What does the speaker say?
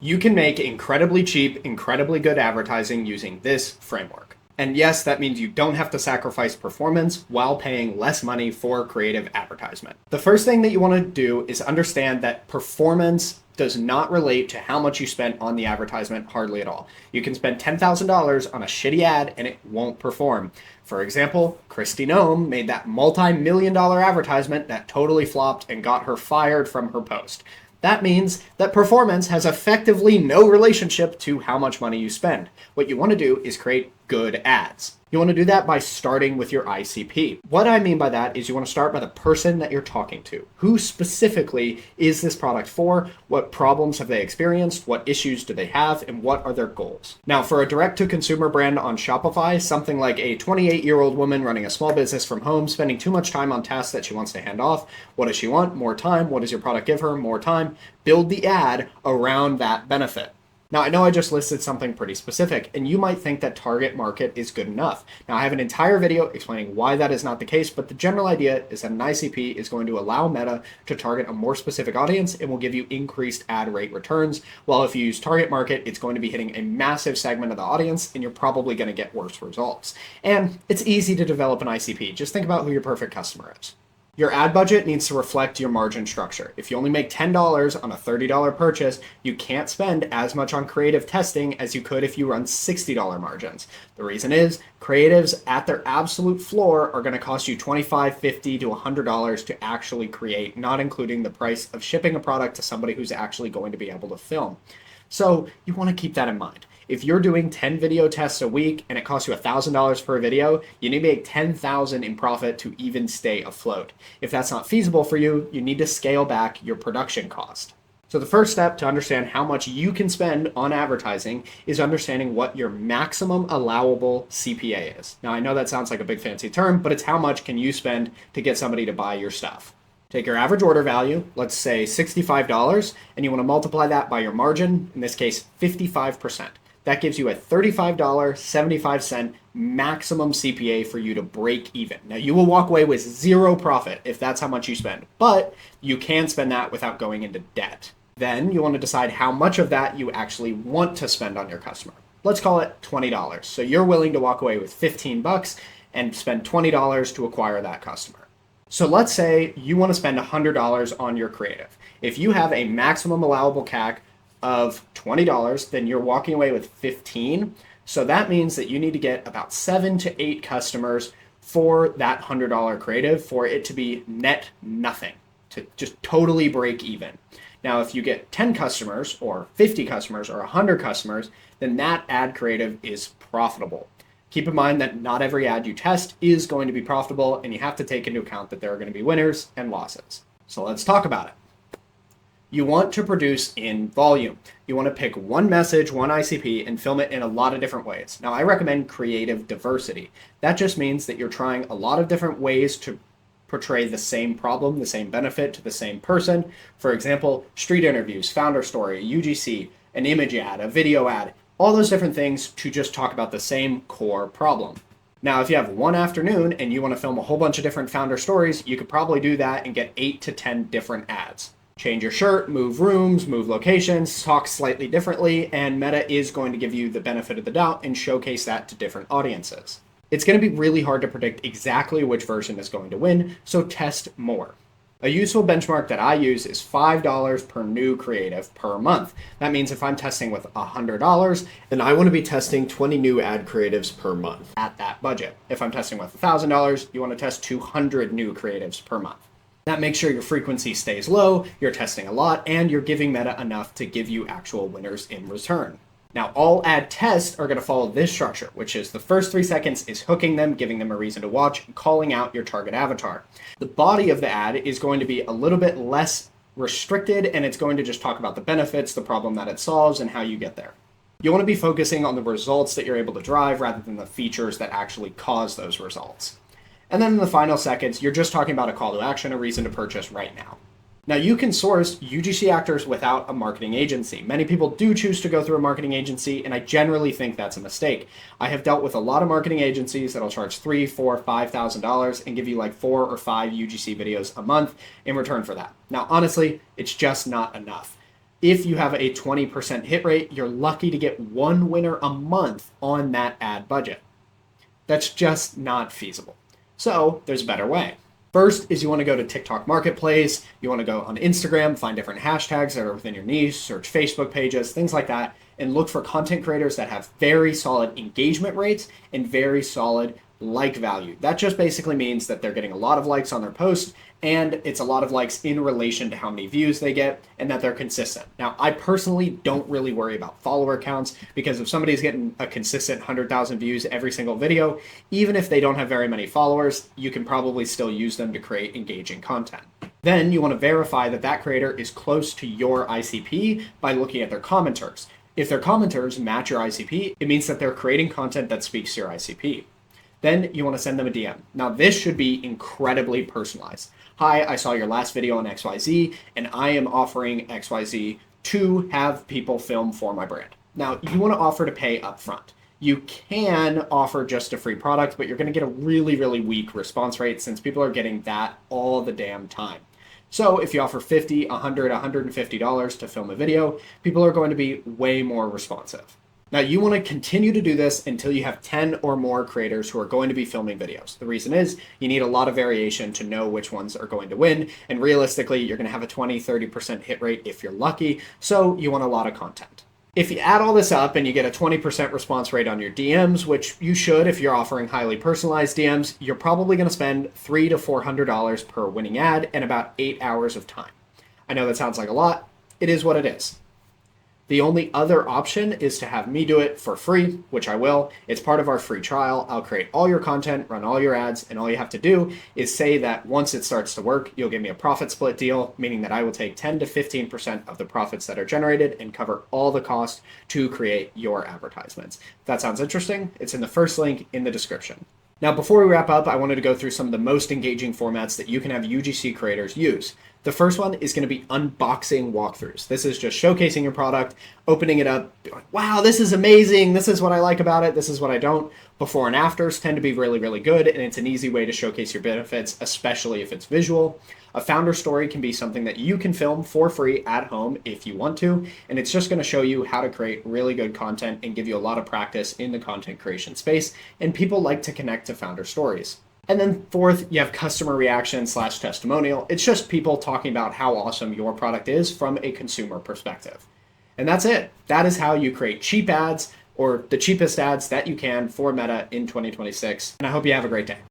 You can make incredibly cheap, incredibly good advertising using this framework. And yes, that means you don't have to sacrifice performance while paying less money for creative advertisement. The first thing that you want to do is understand that performance does not relate to how much you spent on the advertisement hardly at all. You can spend $10,000 on a shitty ad and it won't perform. For example, Kristi Noem made that multi-million-dollar advertisement that totally flopped and got her fired from her post. That means that performance has effectively no relationship to how much money you spend. What you want to do is create good ads. You want to do that by starting with your ICP. What I mean by that is you want to start by the person that you're talking to. Who specifically is this product for? What problems have they experienced? What issues do they have? And what are their goals? Now, for a direct-to-consumer brand on Shopify, something like a 28-year-old woman running a small business from home, spending too much time on tasks that she wants to hand off. What does she want? More time. What does your product give her? More time. Build the ad around that benefit. Now, I know I just listed something pretty specific, and you might think that target market is good enough. Now, I have an entire video explaining why that is not the case, but the general idea is that an ICP is going to allow Meta to target a more specific audience and will give you increased ad rate returns, while if you use target market, it's going to be hitting a massive segment of the audience, and you're probably going to get worse results. And it's easy to develop an ICP. Just think about who your perfect customer is. Your ad budget needs to reflect your margin structure. If you only make $10 on a $30 purchase, you can't spend as much on creative testing as you could if you run $60 margins. The reason is creatives at their absolute floor are going to cost you $25, $50 to $100 to actually create, not including the price of shipping a product to somebody who's actually going to be able to film. So you want to keep that in mind. If you're doing 10 video tests a week and it costs you $1,000 per video, you need to make $10,000 in profit to even stay afloat. If that's not feasible for you, you need to scale back your production cost. So the first step to understand how much you can spend on advertising is understanding what your maximum allowable CPA is. Now, I know that sounds like a big fancy term, but it's how much can you spend to get somebody to buy your stuff. Take your average order value, let's say $65, and you want to multiply that by your margin, in this case, 55%. That gives you a $35.75 maximum CPA for you to break even. Now, you will walk away with zero profit if that's how much you spend, but you can spend that without going into debt. Then you want to decide how much of that you actually want to spend on your customer. Let's call it $20. So you're willing to walk away with $15 and spend $20 to acquire that customer. So let's say you want to spend $100 on your creative. If you have a maximum allowable CAC of $20, then you're walking away with 15. So that means that you need to get about 7 to 8 customers for that $100 creative for it to be net nothing, to just totally break even. Now, if you get 10 customers or 50 customers or 100 customers, then that ad creative is profitable. Keep in mind that not every ad you test is going to be profitable, and you have to take into account that there are going to be winners and losses. So let's talk about it. You want to produce in volume. You want to pick one message, one ICP, and film it in a lot of different ways. Now, I recommend creative diversity. That just means that you're trying a lot of different ways to portray the same problem, the same benefit to the same person. For example, street interviews, founder story, UGC, an image ad, a video ad, all those different things to just talk about the same core problem. Now, if you have one afternoon and you want to film a whole bunch of different founder stories, you could probably do that and get 8 to 10 different ads. Change your shirt, move rooms, move locations, talk slightly differently, and Meta is going to give you the benefit of the doubt and showcase that to different audiences. It's going to be really hard to predict exactly which version is going to win, so test more. A useful benchmark that I use is $5 per new creative per month. That means if I'm testing with $100, then I want to be testing 20 new ad creatives per month at that budget. If I'm testing with $1,000, you want to test 200 new creatives per month. That makes sure your frequency stays low, you're testing a lot, and you're giving Meta enough to give you actual winners in return. Now, all ad tests are going to follow this structure, which is the first 3 seconds is hooking them, giving them a reason to watch, and calling out your target avatar. The body of the ad is going to be a little bit less restricted, and it's going to just talk about the benefits, the problem that it solves, and how you get there. You want to be focusing on the results that you're able to drive rather than the features that actually cause those results. And then in the final seconds, you're just talking about a call to action, a reason to purchase right now. Now, you can source UGC actors without a marketing agency. Many people do choose to go through a marketing agency, and I generally think that's a mistake. I have dealt with a lot of marketing agencies that'll charge $3,000, $4,000, $5,000 and give you like 4 or 5 UGC videos a month in return for that. Now, honestly, it's just not enough. If you have a 20% hit rate, you're lucky to get one winner a month on that ad budget. That's just not feasible. So there's a better way. First is you want to go to TikTok Marketplace. You want to go on Instagram, find different hashtags that are within your niche, search Facebook pages, things like that, and look for content creators that have very solid engagement rates and very solid like value. That just basically means that they're getting a lot of likes on their post, and it's a lot of likes in relation to how many views they get, and that they're consistent. Now, I personally don't really worry about follower counts, because if somebody's getting a consistent 100,000 views every single video, even if they don't have very many followers, you can probably still use them to create engaging content. Then you want to verify that that creator is close to your ICP by looking at their commenters. If their commenters match your ICP, it means that they're creating content that speaks to your ICP. Then you want to send them a DM. Now, this should be incredibly personalized. Hi, I saw your last video on XYZ, and I am offering XYZ to have people film for my brand. Now, you want to offer to pay upfront. You can offer just a free product, but you're going to get a really, really weak response rate since people are getting that all the damn time. So if you offer $50, $100, $150 to film a video, people are going to be way more responsive. Now, you want to continue to do this until you have 10 or more creators who are going to be filming videos. The reason is you need a lot of variation to know which ones are going to win. And realistically, you're going to have a 20-30% hit rate if you're lucky. So you want a lot of content. If you add all this up and you get a 20% response rate on your DMs, which you should if you're offering highly personalized DMs, you're probably going to spend $300 to $400 per winning ad and about 8 hours of time. I know that sounds like a lot. It is what it is. The only other option is to have me do it for free, which I will. It's part of our free trial. I'll create all your content, run all your ads, and all you have to do is say that once it starts to work, you'll give me a profit split deal, meaning that I will take 10 to 15% of the profits that are generated and cover all the cost to create your advertisements. If that sounds interesting, it's in the first link in the description. Now, before we wrap up, I wanted to go through some of the most engaging formats that you can have UGC creators use. The first one is going to be unboxing walkthroughs. This is just showcasing your product, opening it up, like, wow, this is amazing. This is what I like about it. This is what I don't. Before and afters tend to be really, really good, and it's an easy way to showcase your benefits, especially if it's visual. A founder story can be something that you can film for free at home if you want to, and it's just going to show you how to create really good content and give you a lot of practice in the content creation space, and people like to connect to founder stories. And then fourth, you have customer reaction / testimonial. It's just people talking about how awesome your product is from a consumer perspective. And that's it. That is how you create cheap ads, or the cheapest ads that you can for Meta in 2026. And I hope you have a great day.